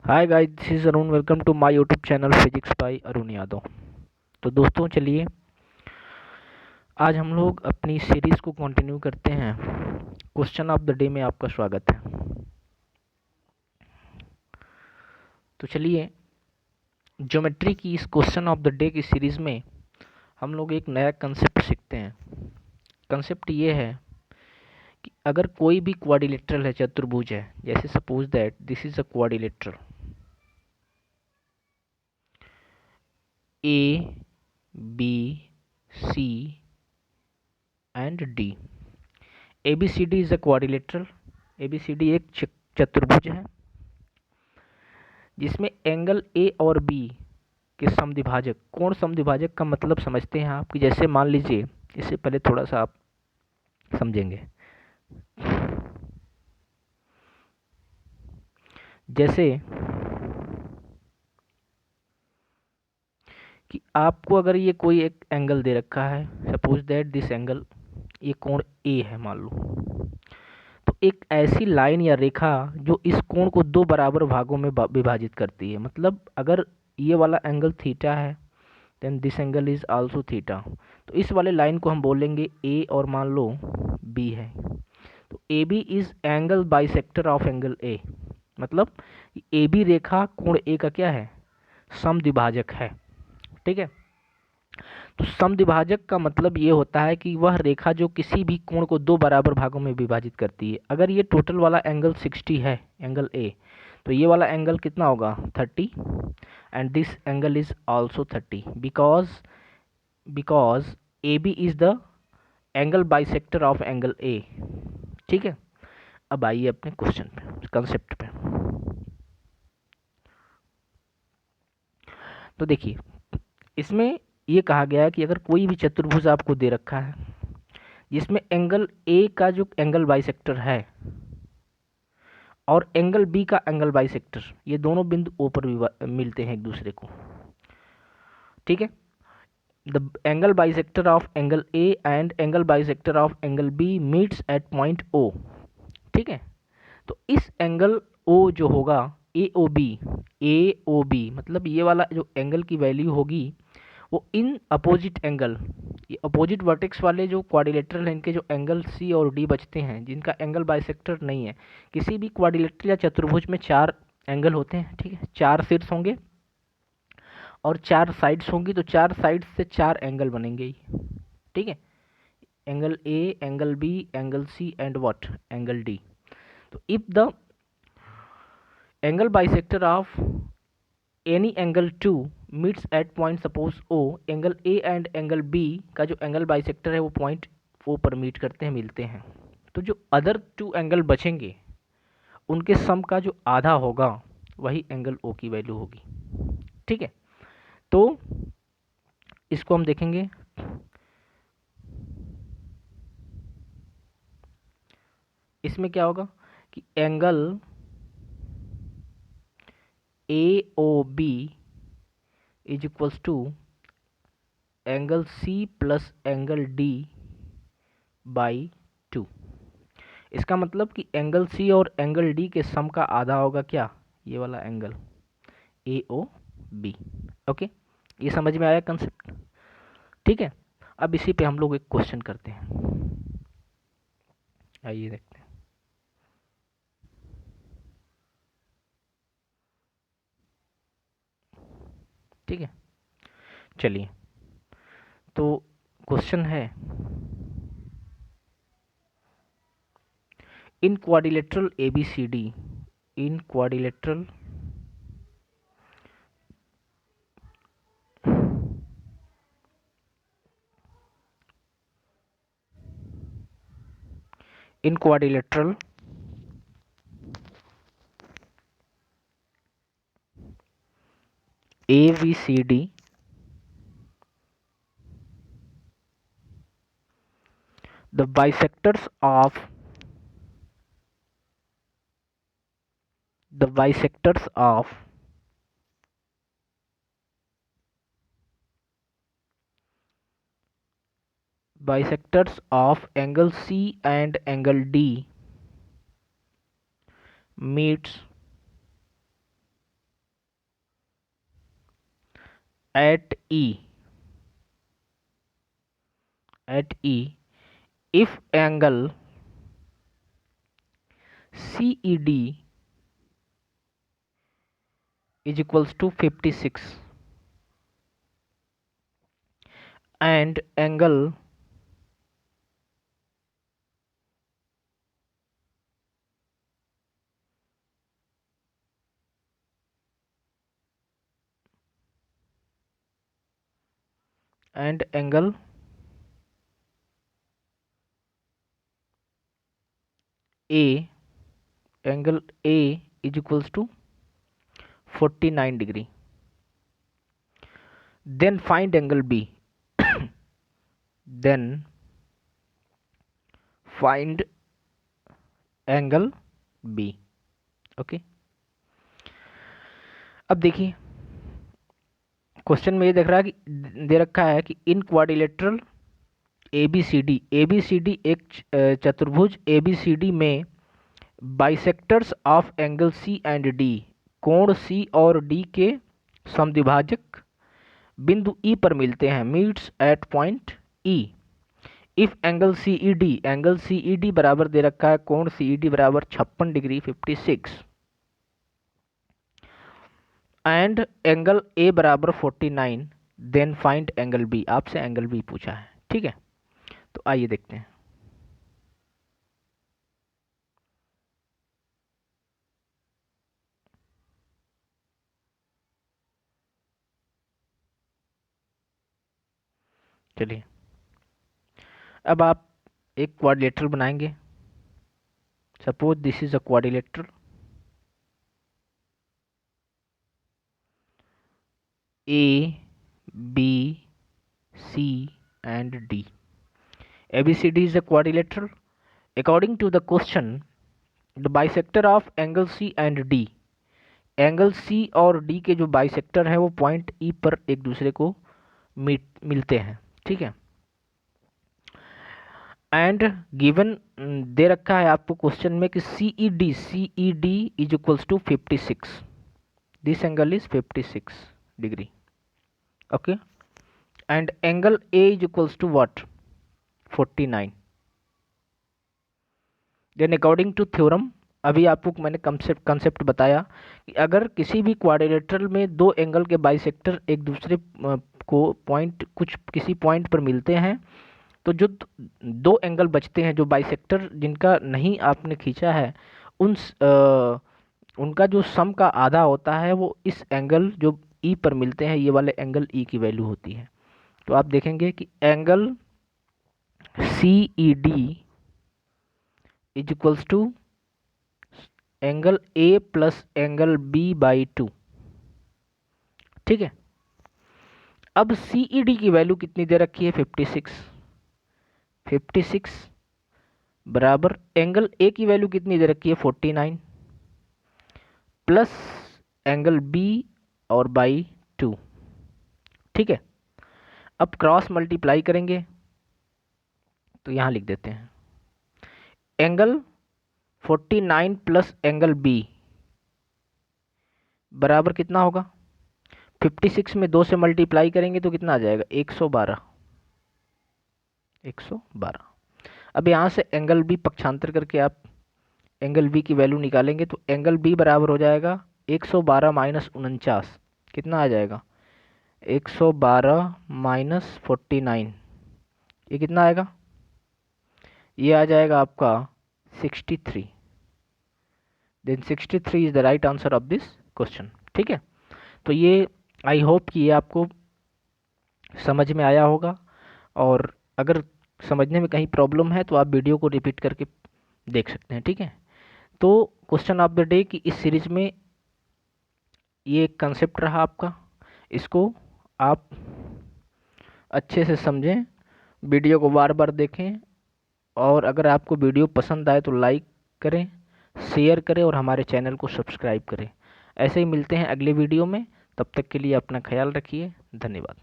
Hi guys, this is Arun. Welcome to my YouTube channel physics by Arun Yadav. तो दोस्तों चलिए आज हम लोग अपनी सीरीज़ को कंटिन्यू करते हैं। क्वेश्चन ऑफ द डे में आपका स्वागत है। तो चलिए ज्योमेट्री की इस क्वेश्चन ऑफ द डे की सीरीज़ में हम लोग एक नया कंसेप्ट सीखते हैं। कंसेप्ट ये है कि अगर कोई भी क्वाड्रिलेटरल है, चतुर्भुज है, जैसे suppose that this is a quadrilateral A B C and D. ABCD is a quadrilateral. ABCD एक चतुर्भुज है जिसमें एंगल ए और बी के समद्विभाजक, कोण समद्विभाजक का मतलब समझते हैं आप कि जैसे मान लीजिए, इससे पहले थोड़ा सा आप समझेंगे। जैसे कि आपको अगर ये कोई एक एंगल दे रखा है, सपोज दैट दिस एंगल, ये कोण ए है मान लो, तो एक ऐसी लाइन या रेखा जो इस कोण को दो बराबर भागों में विभाजित करती है। मतलब अगर ये वाला एंगल थीटा है then this angle is also theta, तो इस वाले लाइन को हम बोलेंगे ए और मान लो बी है। तो A B is angle bisector of angle A. मतलब ए बी रेखा कोण ए का क्या है, समद्विभाजक है। ठीक है, तो समद्विभाजक का मतलब ये होता है कि वह रेखा जो किसी भी कोण को दो बराबर भागों में विभाजित करती है। अगर ये टोटल वाला एंगल 60 है, एंगल ए, तो ये वाला एंगल कितना होगा, 30, and this angle is also 30 because A B is the angle bisector of angle A. ठीक है, अब आइए अपने क्वेश्चन पे, कंसेप्ट पे। तो देखिए इसमें ये कहा गया है कि अगर कोई भी चतुर्भुज आपको दे रखा है जिसमें एंगल ए का जो एंगल बाइसेक्टर है और एंगल बी का एंगल बाइसेक्टर, ये दोनों बिंदु ओ पर मिलते हैं एक दूसरे को। ठीक है, the angle bisector of angle A and angle bisector of angle B meets at point O. ठीक है, तो इस एंगल ओ जो होगा ए ओ बी मतलब ये वाला जो एंगल की वैल्यू होगी वो इन अपोजिट एंगल, ये अपोजिट वर्टेक्स वाले जो क्वाड्रिलेटरल हैं इनके जो एंगल सी और डी बचते हैं जिनका एंगल बाइसेक्टर नहीं है। किसी भी क्वाड्रिलेटरल या चतुर्भुज में चार एंगल होते हैं। ठीक है, चार शीर्ष होंगे और चार साइड्स होंगी, तो चार साइड्स से चार एंगल बनेंगे ही। ठीक है, angle A, angle B, angle C and what, angle D. तो if the angle bisector of any angle two meets at point suppose O, angle A and angle B का जो एंगल बाइसेक्टर है वो point ओ पर meet करते हैं, मिलते हैं, तो जो अदर टू एंगल बचेंगे उनके सम का जो आधा होगा वही एंगल ओ की वैल्यू होगी। ठीक है, तो इसको हम देखेंगे। इसमें क्या होगा कि angle A O B is equals to angle C plus angle D by 2। इसका मतलब कि एंगल सी और एंगल डी के सम का आधा होगा क्या, ये वाला angle A O B. Okay, ये समझ में आया कंसेप्ट। ठीक है, अब इसी पे हम लोग एक क्वेश्चन करते हैं, आइए देखते हैं। ठीक है, चलिए तो क्वेश्चन है, इन quadrilateral ABCD, in quadrilateral in quadrilateral ABCD, the bisectors of the bisectors of bisectors of angle C and angle D meets at E if angle CED is equals to 56 and angle A is equals to 49 degree, then find angle B. then find angle B. Okay अब देखिए question में ये देख रहा है कि दे रखा है कि इन क्वाड्रिलेटरल ABCD एक चतुर्भुज ABCD में bisectors of angle C and D, कोण C और D के समद्विभाजक बिंदु E पर मिलते हैं, meets at point E। If angle CED बराबर दे रखा है, कोण CED बराबर 56 डिग्री 56 एंड एंगल A बराबर 49, देन फाइंड एंगल B। आपसे एंगल B पूछा है, ठीक है। तो आइए देखते हैं। चलिए अब आप एक क्वाड्रिलेटरल बनाएंगे। Suppose this is a quadrilateral ABC and D. ABCD is a quadrilateral. According to the question, the bisector of angle C and D, angle C और D के जो बाइसेक्टर हैं वो पॉइंट E पर एक दूसरे को मिलते हैं, ठीक है। एंड गिवन दे रखा है आपको क्वेश्चन में कि CED is equals to 56, this angle is 56 degree, okay, and angle A is equals to what 49। Then according to theorem, अभी आपको मैंने कंसेप्ट बताया कि अगर किसी भी क्वाड्रिलेटरल में दो एंगल के बाइसेक्टर एक दूसरे को किसी पॉइंट पर मिलते हैं, तो जो दो एंगल बचते हैं जो बाइसेक्टर जिनका नहीं आपने खींचा है, उनका जो सम का आधा होता है वो इस एंगल जो E पर मिलते हैं, ये वाले एंगल E की वैल्यू होती है। तो आप देखेंगे कि angle CED is equals to angle A plus angle B by 2, ठीक है। अब CED की वैल्यू कितनी दे रखी है 56 बराबर एंगल A की वैल्यू कितनी दे रखी है 49 प्लस एंगल B और बाई 2, ठीक है। अब क्रॉस मल्टीप्लाई करेंगे तो यहां लिख देते हैं एंगल 49 प्लस एंगल B बराबर कितना होगा, 56 में 2 से मल्टीप्लाई करेंगे तो कितना आ जाएगा 112। अब यहाँ से एंगल B पक्षांतर करके आप एंगल B की वैल्यू निकालेंगे तो एंगल B बराबर हो जाएगा 112 माइनस 49, कितना आ जाएगा 112 माइनस 49, ये कितना आएगा, ये आ जाएगा आपका 63। Then 63 is the right answer of this question, ठीक है। तो ये आई होप कि ये आपको समझ में आया होगा, और अगर समझने में कहीं प्रॉब्लम है तो आप वीडियो को रिपीट करके देख सकते हैं, ठीक है। तो क्वेश्चन ऑफ द डे की इस सीरीज में ये एक कंसेप्ट रहा आपका, इसको आप अच्छे से समझें, वीडियो को बार बार देखें, और अगर आपको वीडियो पसंद आए तो लाइक करें, शेयर करें और हमारे चैनल को सब्सक्राइब करें। ऐसे ही मिलते हैं अगले वीडियो में, तब तक के लिए अपना ख्याल रखिए, धन्यवाद।